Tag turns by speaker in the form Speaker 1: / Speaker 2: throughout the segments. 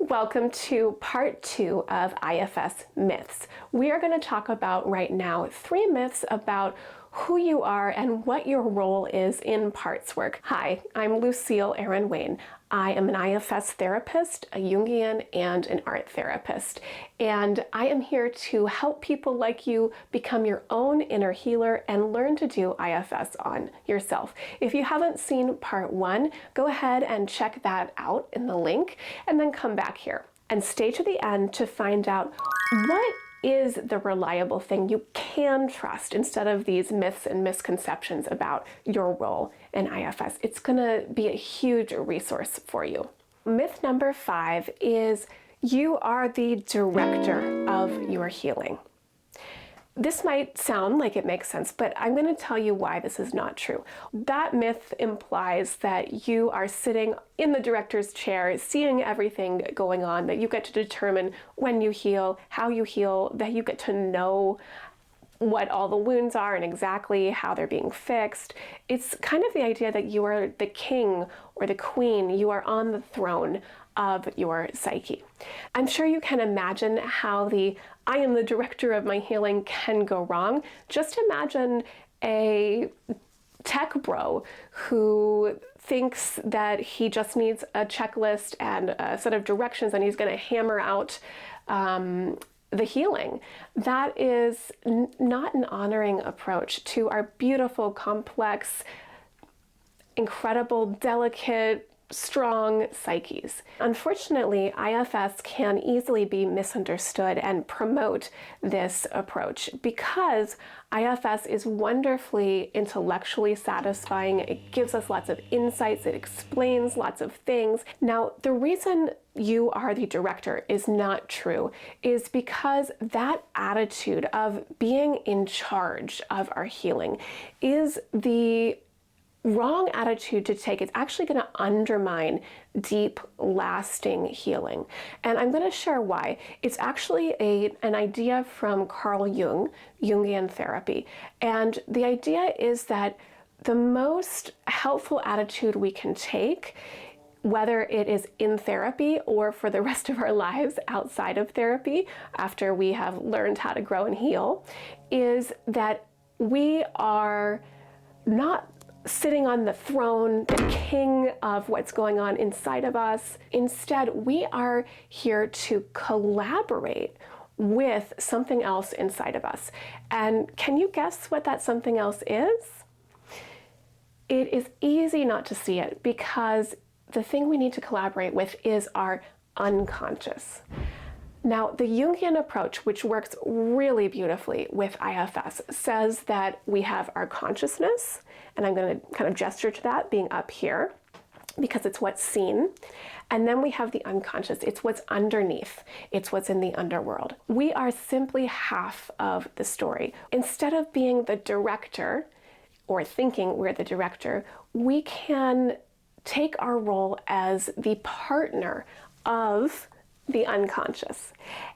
Speaker 1: Welcome to part 2 of IFS myths. We are going to talk about right now 3 myths about who you are and what your role is in parts work. Hi, I'm Lucille Aaron-Wayne. I am an IFS therapist, a Jungian, and an art therapist. And I am here to help people like you become your own inner healer and learn to do IFS on yourself. If you haven't seen part 1, go ahead and check that out in the link and then come back here and stay to the end to find out what is the reliable thing you can trust instead of these myths and misconceptions about your role in IFS. It's going to be a huge resource for you. Myth number 5 is you are the director of your healing. This might sound like it makes sense, but I'm going to tell you why this is not true. That myth implies that you are sitting in the director's chair, seeing everything going on, that you get to determine when you heal, how you heal, that you get to know what all the wounds are and exactly how they're being fixed. It's kind of the idea that you are the king or the queen, you are on the throne of your psyche. I'm sure you can imagine how the I am the director of my healing can go wrong. Just imagine a tech bro who thinks that he just needs a checklist and a set of directions and he's going to hammer out the healing. That is not an honoring approach to our beautiful, complex, incredible, delicate, strong psyches. Unfortunately, IFS can easily be misunderstood and promote this approach because IFS is wonderfully intellectually satisfying. It gives us lots of insights. It explains lots of things. Now, the reason you are the director is not true is because that attitude of being in charge of our healing is the wrong attitude to take. It's actually going to undermine deep, lasting healing. And I'm going to share why. It's actually an idea from Carl Jung, Jungian therapy. And the idea is that the most helpful attitude we can take, whether it is in therapy or for the rest of our lives outside of therapy, after we have learned how to grow and heal, is that we are not sitting on the throne, the king of what's going on inside of us. Instead, we are here to collaborate with something else inside of us. And can you guess what that something else is? It is easy not to see it because the thing we need to collaborate with is our unconscious. Now, the Jungian approach, which works really beautifully with IFS, says that we have our consciousness, and I'm going to kind of gesture to that being up here because it's what's seen. And then we have the unconscious. It's what's underneath. It's what's in the underworld. We are simply half of the story. Instead of being the director or thinking we're the director, we can take our role as the partner of the unconscious.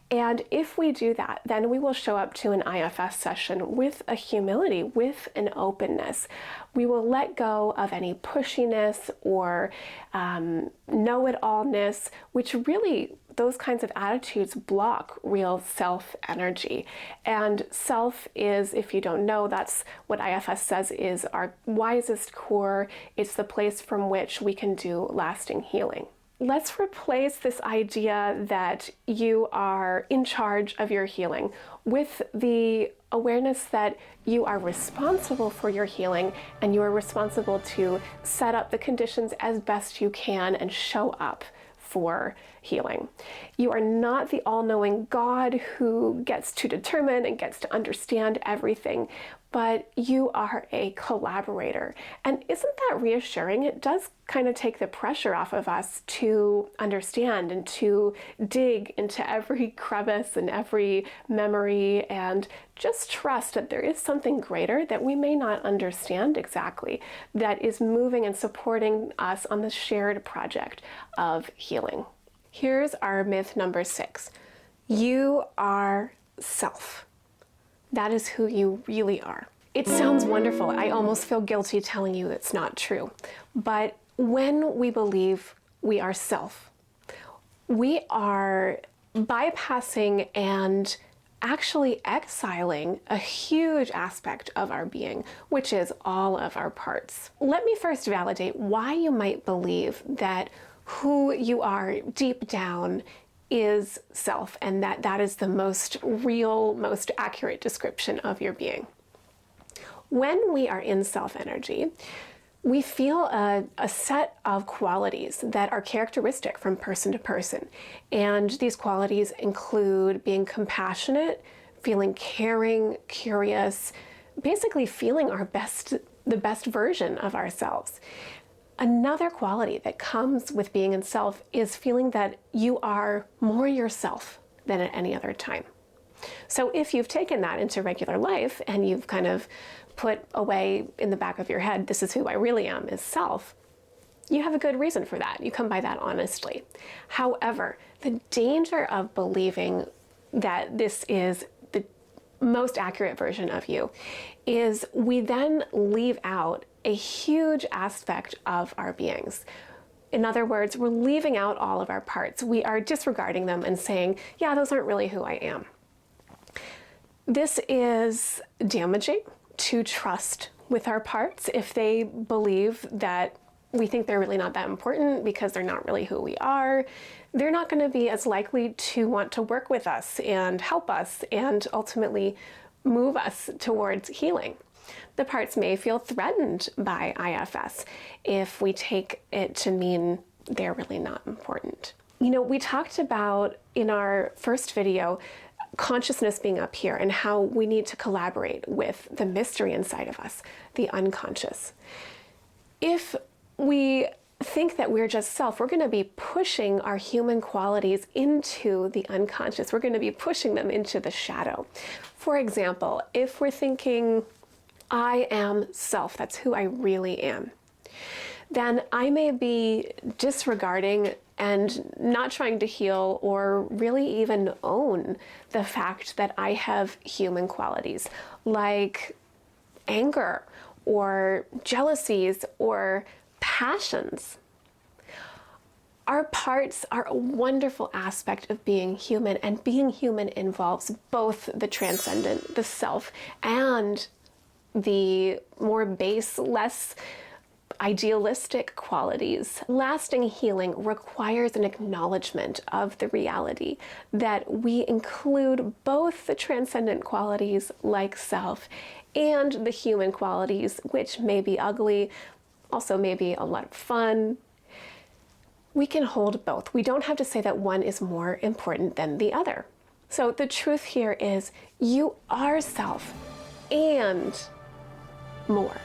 Speaker 1: And if we do that, then we will show up to an IFS session with a humility, with an openness. We will let go of any pushiness or know-it-allness, which really, those kinds of attitudes block real self energy. And self is, if you don't know, that's what IFS says is our wisest core. It's the place from which we can do lasting healing. Let's replace this idea that you are in charge of your healing with the awareness that you are responsible for your healing and you are responsible to set up the conditions as best you can and show up for healing. You are not the all-knowing God who gets to determine and gets to understand everything, but you are a collaborator. And isn't that reassuring? It does kind of take the pressure off of us to understand and to dig into every crevice and every memory and just trust that there is something greater that we may not understand exactly that is moving and supporting us on the shared project of healing. Here's our myth number 6. You are self. That is who you really are. It sounds wonderful. I almost feel guilty telling you it's not true. But when we believe we are self, we are bypassing and actually exiling a huge aspect of our being, which is all of our parts. Let me first validate why you might believe that who you are deep down is self, and that that is the most real, most accurate description of your being. When we are in self energy, we feel a set of qualities that are characteristic from person to person. And these qualities include being compassionate, feeling caring, curious, basically feeling the best version of ourselves. Another quality that comes with being in self is feeling that you are more yourself than at any other time. So if you've taken that into regular life and you've kind of put away in the back of your head, this is who I really am, is self, you have a good reason for that. You come by that honestly. However, the danger of believing that this is the most accurate version of you is we then leave out a huge aspect of our beings. In other words, we're leaving out all of our parts. We are disregarding them and saying, yeah, those aren't really who I am. This is damaging to trust with our parts if they believe that we think they're really not that important because they're not really who we are. They're not going to be as likely to want to work with us and help us and ultimately move us towards healing. The parts may feel threatened by IFS if we take it to mean they're really not important. You know, we talked about in our first video consciousness being up here and how we need to collaborate with the mystery inside of us, the unconscious. If we think that we're just self, we're going to be pushing our human qualities into the unconscious. We're going to be pushing them into the shadow. For example, if we're thinking, I am self, that's who I really am, then I may be disregarding and not trying to heal or really even own the fact that I have human qualities like anger or jealousies or passions. Our parts are a wonderful aspect of being human, and being human involves both the transcendent, the self, and the more base, less idealistic qualities. Lasting healing requires an acknowledgement of the reality that we include both the transcendent qualities like self and the human qualities, which may be ugly, also may be a lot of fun. We can hold both. We don't have to say that one is more important than the other. So the truth here is you are self and more.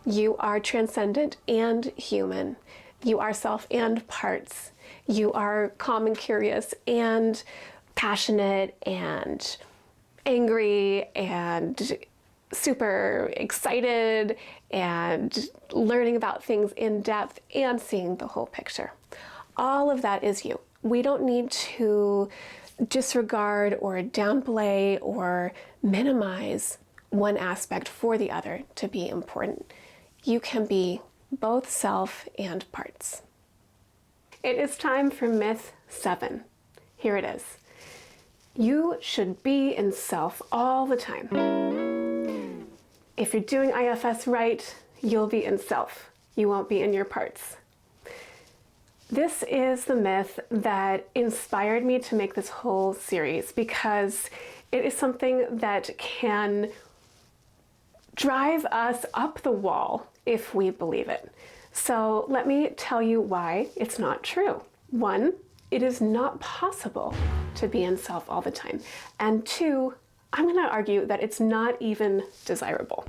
Speaker 1: You are transcendent and human. You are self and parts. You are calm and curious and passionate and angry and super excited and learning about things in depth and seeing the whole picture. All of that is you. We don't need to disregard or downplay or minimize one aspect for the other to be important. You can be both self and parts. It is time for myth 7. Here it is. You should be in self all the time. If you're doing IFS right, you'll be in self. You won't be in your parts. This is the myth that inspired me to make this whole series because it is something that can drive us up the wall if we believe it. So let me tell you why it's not true. 1, it is not possible to be in self all the time. And 2, I'm going to argue that it's not even desirable.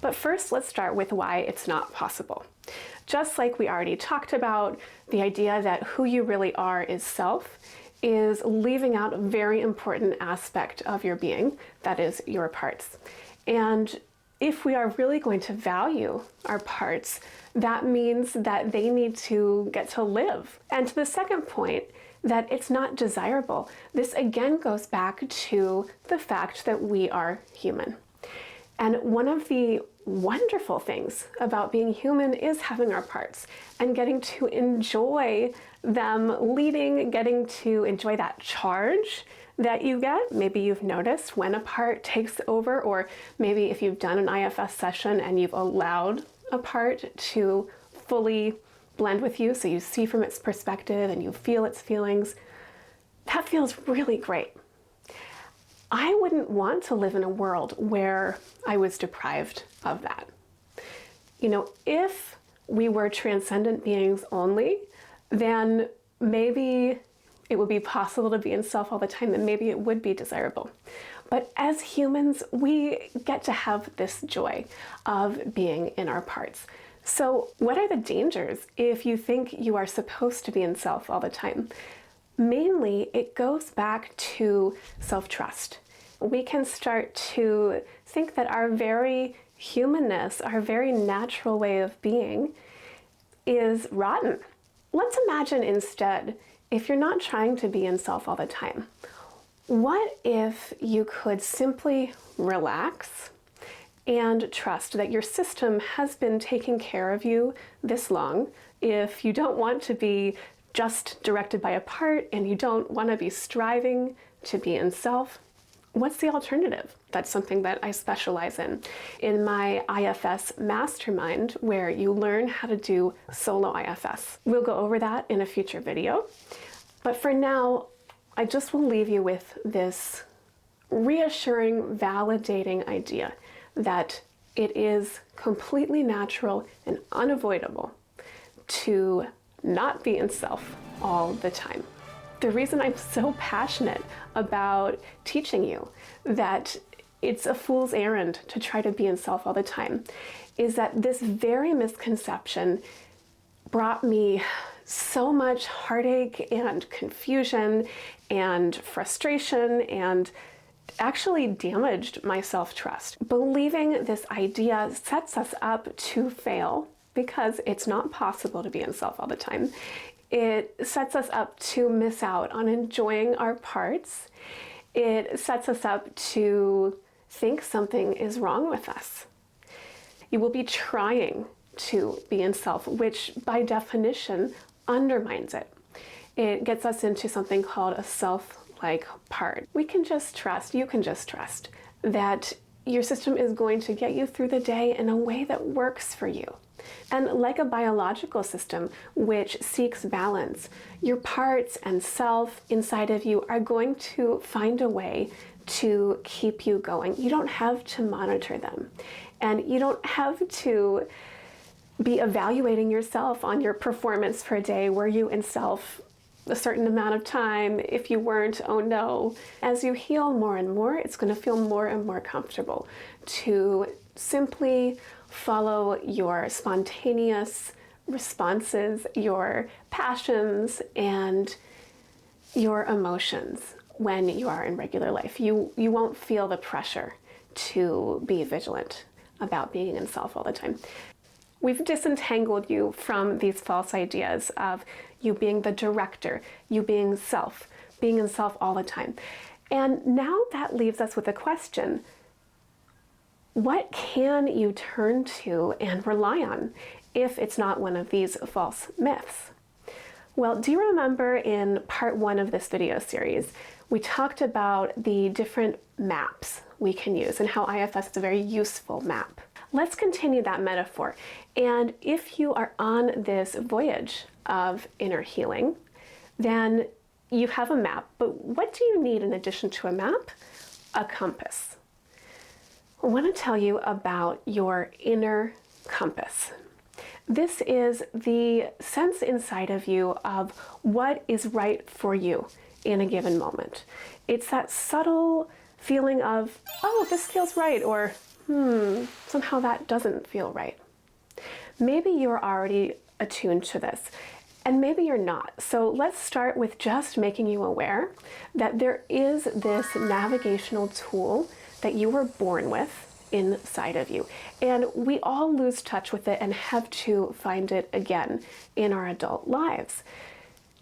Speaker 1: But first, let's start with why it's not possible. Just like we already talked about, the idea that who you really are is self is leaving out a very important aspect of your being, that is your parts. And if we are really going to value our parts, that means that they need to get to live. And to the second point, that it's not desirable. This again goes back to the fact that we are human. And one of the wonderful things about being human is having our parts and getting to enjoy them leading, getting to enjoy that charge that you get. Maybe you've noticed when a part takes over, or maybe if you've done an IFS session and you've allowed a part to fully blend with you, so you see from its perspective and you feel its feelings, that feels really great. I wouldn't want to live in a world where I was deprived of that. You know, if we were transcendent beings only, then maybe it would be possible to be in self all the time, and maybe it would be desirable. But as humans, we get to have this joy of being in our parts. So what are the dangers if you think you are supposed to be in self all the time? Mainly, it goes back to self-trust. We can start to think that our very humanness, our very natural way of being, is rotten. Let's imagine instead, if you're not trying to be in self all the time, what if you could simply relax and trust that your system has been taking care of you this long? If you don't want to be just directed by a part and you don't want to be striving to be in self, what's the alternative? That's something that I specialize in my IFS mastermind, where you learn how to do solo IFS. We'll go over that in a future video. But for now, I just will leave you with this reassuring, validating idea that it is completely natural and unavoidable to not be in self all the time. The reason I'm so passionate about teaching you that it's a fool's errand to try to be in self all the time is that this very misconception brought me so much heartache and confusion and frustration, and actually damaged my self-trust. Believing this idea sets us up to fail because it's not possible to be in self all the time. It sets us up to miss out on enjoying our parts. It sets us up to think something is wrong with us. You will be trying to be in self, which by definition undermines it. It gets us into something called a self-like part. We can just trust, you can just trust that your system is going to get you through the day in a way that works for you. And like a biological system which seeks balance, your parts and self inside of you are going to find a way to keep you going. You don't have to monitor them, and you don't have to be evaluating yourself on your performance for a day. Were you in self a certain amount of time? If you weren't, oh no. As you heal more and more, it's going to feel more and more comfortable to simply follow your spontaneous responses, your passions, and your emotions when you are in regular life. You won't feel the pressure to be vigilant about being in self all the time. We've disentangled you from these false ideas of you being the director, you being in self all the time. And now that leaves us with a question. What can you turn to and rely on if it's not one of these false myths? Well, do you remember in part 1 of this video series, we talked about the different maps we can use and how IFS is a very useful map. Let's continue that metaphor. And if you are on this voyage of inner healing, then you have a map. But what do you need in addition to a map? A compass. I want to tell you about your inner compass. This is the sense inside of you of what is right for you in a given moment. It's that subtle feeling of, oh, this feels right, or somehow that doesn't feel right. Maybe you're already attuned to this, and maybe you're not. So let's start with just making you aware that there is this navigational tool that you were born with inside of you. And we all lose touch with it and have to find it again in our adult lives.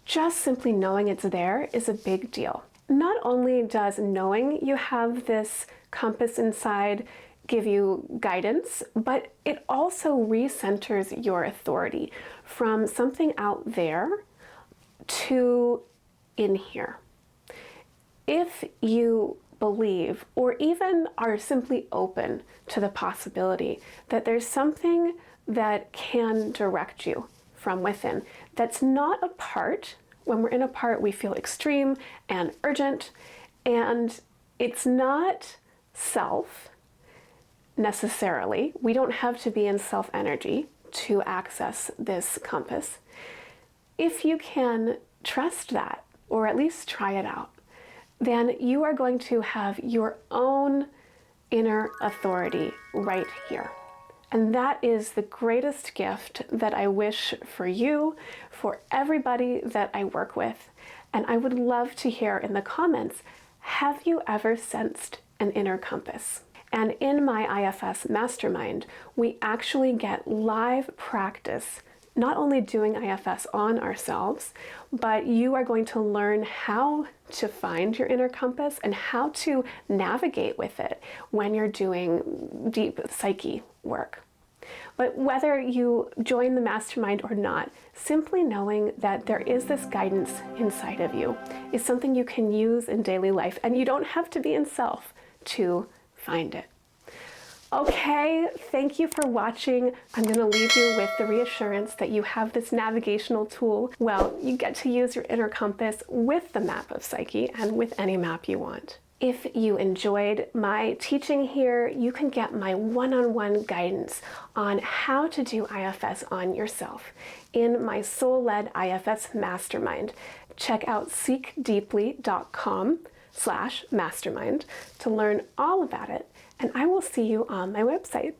Speaker 1: Just simply knowing it's there is a big deal. Not only does knowing you have this compass inside give you guidance, but it also recenters your authority from something out there to in here. If you believe, or even are simply open to the possibility that there's something that can direct you from within, that's not a part. When we're in a part, we feel extreme and urgent, and it's not self necessarily. We don't have to be in self energy to access this compass. If you can trust that, or at least try it out, then you are going to have your own inner authority right here. And that is the greatest gift that I wish for you, for everybody that I work with. And I would love to hear in the comments, have you ever sensed an inner compass? And in my IFS mastermind, we actually get live practice, not only doing IFS on ourselves, but you are going to learn how to find your inner compass and how to navigate with it when you're doing deep psyche work. But whether you join the mastermind or not, simply knowing that there is this guidance inside of you is something you can use in daily life, and you don't have to be in self to find it. Okay, thank you for watching. I'm going to leave you with the reassurance that you have this navigational tool. Well, you get to use your inner compass with the map of Psyche and with any map you want. If you enjoyed my teaching here, you can get my one-on-one guidance on how to do IFS on yourself in my soul-led IFS mastermind. Check out seekdeeply.com/mastermind to learn all about it, and I will see you on my website.